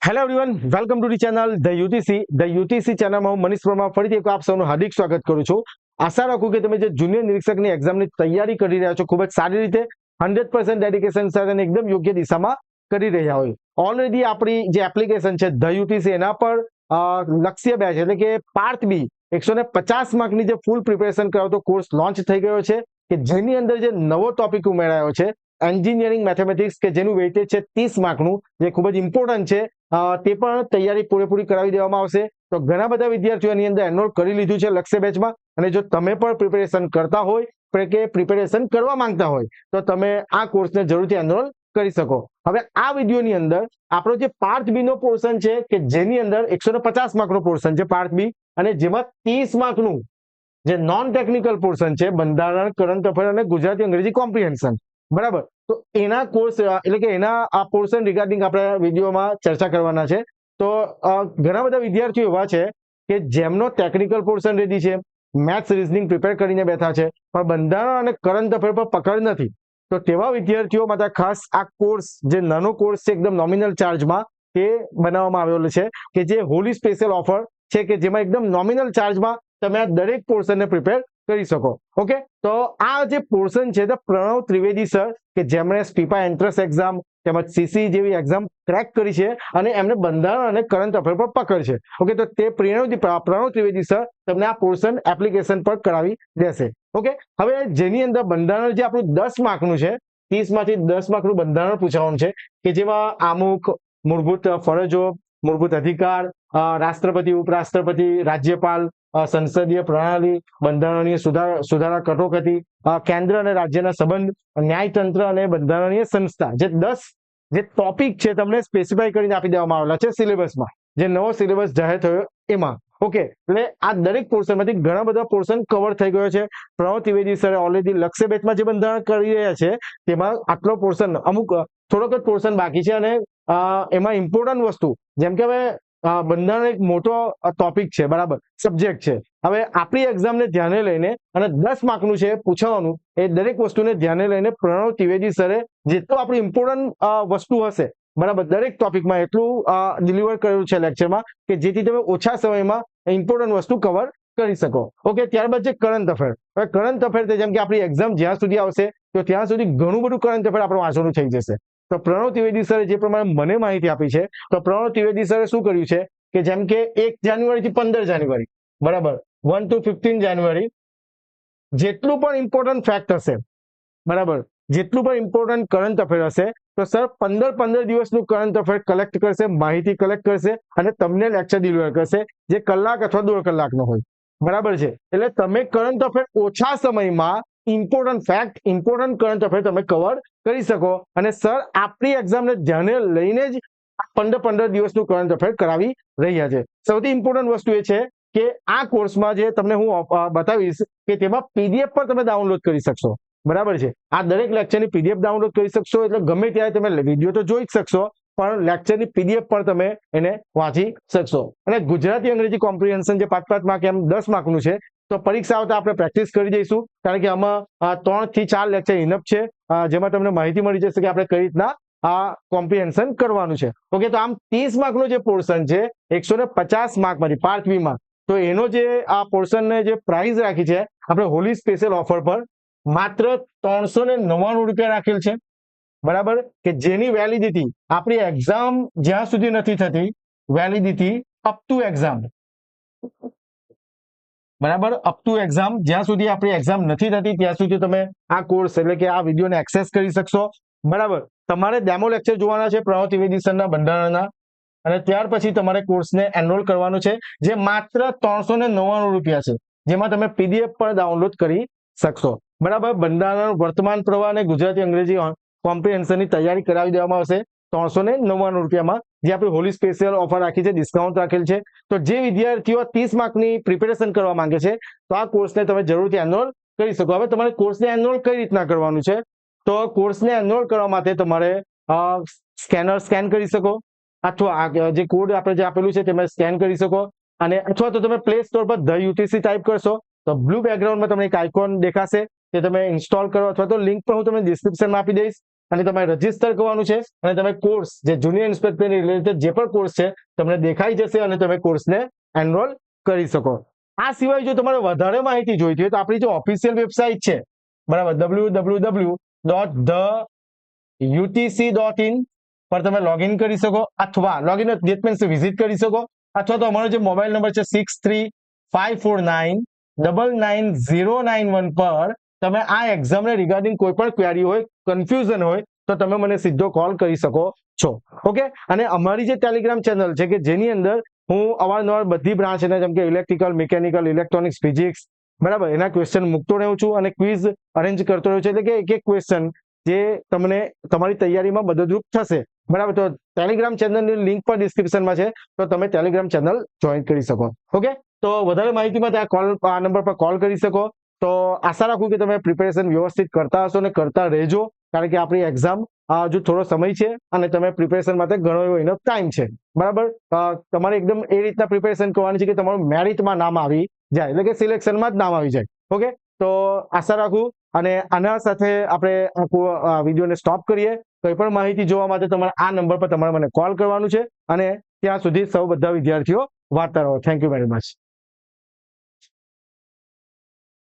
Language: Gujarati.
Hello everyone, welcome to the channel the UTC ચેનલમાં હું મનીષ વર્મા ફરીથી એક આપ સૌનું હાર્દિક સ્વાગત કરું છું. આશા રાખું કે તમે જે જુનિયર નિરીક્ષકની એક્ઝામની તૈયારી કરી રહ્યા છો ખૂબ જ સારી રીતે 100% ડેડિકેશન સાથે અને એકદમ યોગ્ય દિશામાં કરી રહ્યા હોય. ઓલરેડી આપણી જે એપ્લિકેશન છે ધ યુટીસી એના પર લક્ષ્ય બેચ એટલે કે પાર્ટ બી 150 માર્કની જે ફૂલ પ્રિપેરેશન કરાવતો કોર્સ લોન્ચ થઈ ગયો છે કે જેની અંદર જે નવો ટોપિક ઉમેરાયો છે એન્જિનિયરિંગ મેથેમેટિક્સ કે જેનું વેઇટેજ છે 30 માર્કનું, જે ખૂબ જ ઇમ્પોર્ટન્ટ છે. તે પણ તૈયારી પૂરેપૂરી કરાવી દેવામાં આવશે. તો ઘણા બધા વિદ્યાર્થીઓ એની અંદર એનરોલ કરી લીધું છે લક્ષ્ય બેચમાં, અને જો તમે પણ પ્રિપેરેશન કરતા હોય કે પ્રિપેરેશન કરવા માંગતા હોય તો તમે આ કોર્સને જરૂરથી એનરોલ કરી શકો. હવે આ વિડીયોની અંદર આપણો જે પાર્ટ બી નો પોર્શન છે કે જેની અંદર 150 માર્કનો પોર્શન છે પાર્ટ બી, અને જેમાં 30 માર્કનું જે નોન ટેકનિકલ પોર્શન છે બંધારણ, કરંટ અફેર અને ગુજરાતી અંગ્રેજી કોમ્પ્રિહેન્શન, બરાબર. તો એના કોર્સ એટલે કે એના આ પોર્શન રિગાર્ડિંગ આપણે વિડીયોમાં ચર્ચા કરવાના છે. તો ઘણા બધા વિદ્યાર્થીઓ એવા છે કે જેમનો ટેકનિકલ પોર્શન રેડી છે, મેથ્સ રીઝનિંગ પ્રિપેર કરીને બેઠા છે, પણ બંધારણ અને કરંટ અફેર પર પકડ નથી. તો તેવા વિદ્યાર્થીઓ માટે ખાસ આ કોર્સ, જે નાનો કોર્સ છે એકદમ નોમિનલ ચાર્જમાં, તે બનાવવામાં આવેલો છે કે જે હોલી સ્પેશિયલ ઓફર છે કે જેમાં એકદમ નોમિનલ ચાર્જમાં તમે આ દરેક પોર્શનને પ્રિપેર કરી શકો. ઓકે, તો આ જે પોર્શન છે તે પ્રણવ ત્રિવેદી સર, કે જેમણે સ્પીપા એન્ટ્રન્સ એક્ઝામ તેમજ સીસી જેવી એક્ઝામ ક્રેક કરી છે અને એમને બંધારણ અને કરંટ અફેર પર પકડ છે. ઓકે, તો તે પ્રણવ ત્રિવેદી સર તમને આ પોર્શન એપ્લિકેશન પર કરાવી દેશે. ઓકે, હવે જેની અંદર બંધારણ જે આપણું 10 માર્કનું છે, 30 માંથી 10 માર્કનું બંધારણ પૂછવાનું છે કે જેમાં આમુખ, મૂળભૂત ફરજો, મૂળભૂત અધિકાર, રાષ્ટ્રપતિ, ઉપરાષ્ટ્રપતિ, રાજ્યપાલ, સંસદીય પ્રણાલી, બંધારણીય સુધારા કટોકટી, કેન્દ્ર અને રાજ્યના સંબંધ, ન્યાયતંત્ર અને બંધારણીય સંસ્થા, જે 10 જે ટોપિક છે તમને સ્પેસિફાઈ કરીને આપી દેવામાં આવેલા છે સિલેબસમાં, જે નવો સિલેબસ જાહેર થયો એમાં. ઓકે, એટલે આ દરેક પોર્શનમાંથી ઘણા બધા પોર્શન કવર થઈ ગયો છે. પ્રણવ ત્રિવેદી સરે ઓલરેડી લક્ષ્ય બેચમાં જે બંધારણ કરી રહ્યા છે તેમાં આટલો પોર્શન, અમુક થોડોક જ પોર્શન બાકી છે, અને એમાં ઇમ્પોર્ટન્ટ વસ્તુ જેમ કે હવે બંધારણ એક મોટો ટોપિક છે, બરાબર, સબ્જેક્ટ છે. હવે આપણી એક્ઝામને ધ્યાને લઈને અને 10 માર્કનું છે પૂછવાનું, એ દરેક વસ્તુને ધ્યાને લઈને પ્રણવ ત્રિવેદી સરે જેટલું આપણી ઇમ્પોર્ટન્ટ વસ્તુ હશે, બરાબર, દરેક ટોપિકમાં એટલું ડિલિવર કરેલું છે લેક્ચરમાં કે જેથી તમે ઓછા સમયમાં ઇમ્પોર્ટન્ટ વસ્તુ કવર કરી શકો. ઓકે, ત્યારબાદ છે કરંટ અફેર. હવે કરંટ અફેર જેમ કે આપણી એક્ઝામ જ્યાં સુધી આવશે તો ત્યાં સુધી ઘણું બધું કરંટ અફેર આપણે વાંચવાનું થઈ જશે. તો પ્રણવ ત્રિવેદી સરે જે પ્રમાણે મને માહિતી આપી છે, તો પ્રણવ ત્રિવેદી સરે શું કર્યું છે કે જેમ કે 1 જાન્યુઆરી થી 15 જાન્યુઆરી, બરાબર, 1 to 15 જાન્યુઆરી જેટલું પણ ઇમ્પોર્ટન્ટ ફેક્ટ હશે, બરાબર, જેટલું પણ ઇમ્પોર્ટન્ટ કરંટ અફેર હશે, તો સર 15 દિવસનું કરંટ અફેર કલેક્ટ કરશે, માહિતી કલેક્ટ કરશે અને તમને લેક્ચર ડિલિવર કરશે, જે કલાક અથવા 1.5 કલાકનો હોય, બરાબર છે. એટલે તમે કરંટ અફેર ઓછા સમયમાં important fact, important current affair તમે કવર કરી શકો. અને સર આપણી એક્ઝામને ધ્યાને લઈને જ 15 દિવસનું કરંટ અફેર કરાવી રહ્યા છે. સૌથી ઇમ્પોર્ટન્ટ વસ્તુ એ છે કે આ કોર્સમાં જે તમને હું બતાવીશ કે તેમાં પીડીએફ પર તમે ડાઉનલોડ કરી શકશો, બરાબર છે. આ દરેક લેક્ચરની પીડીએફ ડાઉનલોડ કરી શકશો, એટલે ગમે ત્યારે તમે વિડીયો તો જોઈ જ શકશો, પણ લેક્ચરની પીડીએફ પર તમે એને વાંચી શકશો. અને ગુજરાતી અંગ્રેજી કોમ્પ્રિહેન્શન જે 5 માર્ક એમ 10 માર્કનું છે, તો પરીક્ષા આવતા આપણે પ્રેક્ટિસ કરી જઈશું, કારણ કે આમાં 3 થી 4 લેક્ચર ઇનફ છે, જેમાં તમને માહિતી મળી જશે કે આપણે કઈ રીતના આ કોમ્પ્રિહેન્શન કરવાનું છે. ઓકે, તો આમ 30 માર્કનો જે પોર્શન છે 150 માર્કમાંથી પાર્ટ બી માં, તો એનો જે આ પોર્શનને જે પ્રાઇસ રાખી છે આપણે હોલી સ્પેશિયલ ઓફર પર માત્ર 399 રૂપિયા રાખેલ છે, બરાબર, કે જેની વેલિડિટી આપણી એક્ઝામ જ્યાં સુધી નથી થતી, વેલિડિટી અપ ટુ એક્ઝામ, બરાબર, અપ ટુ એક્ઝામ, જ્યાં સુધી આપણી એક્ઝામ નથી થતી ત્યાં સુધી તમે આ કોર્સ એટલે કે આ વિડીયોને એક્સેસ કરી શકશો, બરાબર. તમારે ડેમો લેક્ચર જોવાના છે પ્રણવ ત્રિવેદી સરના બંધારણના, અને ત્યાર પછી તમારે કોર્સને એનરોલ કરવાનું છે, જે માત્ર 399 રૂપિયા છે, જેમાં તમે પીડીએફ પણ ડાઉનલોડ કરી શકશો, બરાબર. બંધારણ, વર્તમાન પ્રવાહ અને ગુજરાતી અંગ્રેજી કોમ્પ્રિહેન્શનની તૈયારી કરાવી દેવામાં આવશે 399 રૂપિયામાં, જે આપણી હોલી સ્પેશિયલ ઓફર રાખી છે, ડિસ્કાઉન્ટ રાખેલ છે. તો જે વિદ્યાર્થીઓ 30 માર્કની પ્રિપેરેશન કરવા માંગે છે તો આ કોર્સને તમે જરૂરથી એનરોલ કરી શકો. હવે તમારે કોર્સને એનરોલ કઈ રીતના કરવાનું છે, તો કોર્સને એનરોલ કરવા માટે તમારે સ્કેનર સ્કેન કરી શકો, અથવા જે કોડ આપણે જે આપેલું છે તમે સ્કેન કરી શકો, અને અથવા તો તમે play store per the UTC type કરશો તો બ્લુ બેકગ્રાઉન્ડમાં તમને એક આઇકોન દેખાશે, તે તમે ઇન્સ્ટોલ કરો, અથવા તો લિંક પણ હું તમને ડિસ્ક્રિપ્શનમાં આપી દઈશ, અને તમારે રજીસ્ટર કરવાનું છે અને તમે કોર્સ જે જુનિયર ઇન્સ્પેક્ટરની રિલેટેડ જે પણ કોર્સ છે તમને દેખાઈ જશે અને તમે કોર્સને એનરોલ કરી શકો. આ સિવાય જો તમારે વધારે માહિતી જોઈતી હોય તો આપણી જે ઓફિશિયલ વેબસાઇટ છે બરાબર www.theutc.in પર તમે લોગિન કરી શકો અથવા લોગિન દેટ મીન્સ વિઝિટ કરી શકો અથવા તો અમારો જે મોબાઈલ નંબર છે 6354999091 પર તમે આ એક્ઝામને રિગાર્ડિંગ કોઈ પણ ક્વેરી હોય કન્ફ્યુઝન હોય તો તમે મને સીધો કોલ કરી શકો છો. ઓકે, અને અમારી જે ટેલિગ્રામ ચેનલ છે કે જેની અંદર હું અવારનવાર બધી બ્રાન્ચ જેમ કે ઇલેક્ટ્રિકલ, મિકેનિકલ, ઇલેક્ટ્રોનિક્સ, ફિઝિક્સ બરાબર એના ક્વેશ્ચન મૂકતો રહું છું અને ક્વિઝ અરેન્જ કરતો રહ્યો છું, એટલે કે એક એક ક્વેશ્ચન જે તમને તમારી તૈયારીમાં મદદરૂપ થશે બરાબર. તો ટેલિગ્રામ ચેનલની લિંક પણ ડિસ્ક્રિપ્શનમાં છે, તો તમે ટેલિગ્રામ ચેનલ જોઈન કરી શકો. ઓકે, તો વધારે માહિતી માટે આ નંબર પર કોલ કરી શકો. તો આશા રાખું કે તમે પ્રિપેરેશન વ્યવસ્થિત કરતા હશો અને કરતા રહેજો, કારણ કે આપણી એક્ઝામ હજુ થોડો સમય છે અને તમે પ્રિપેરેશન માટે ઘણો એવો ઇનફ ટાઈમ છે બરાબર. તમારે એકદમ એ રીતના પ્રિપેરેશન કરવાની છે કે તમારું મેરિટમાં નામ આવી જાય, એટલે કે સિલેક્શનમાં જ નામ આવી જાય. ઓકે, તો આશા રાખું અને આના સાથે આપણે આ વિડીયોને સ્ટોપ કરીએ. કોઈ પણ માહિતી જોવા માટે તમારે આ નંબર પર તમારે મને કોલ કરવાનું છે અને ત્યાં સુધી સૌ બધા વિદ્યાર્થીઓ વાંચતા રહો. Thank you very much.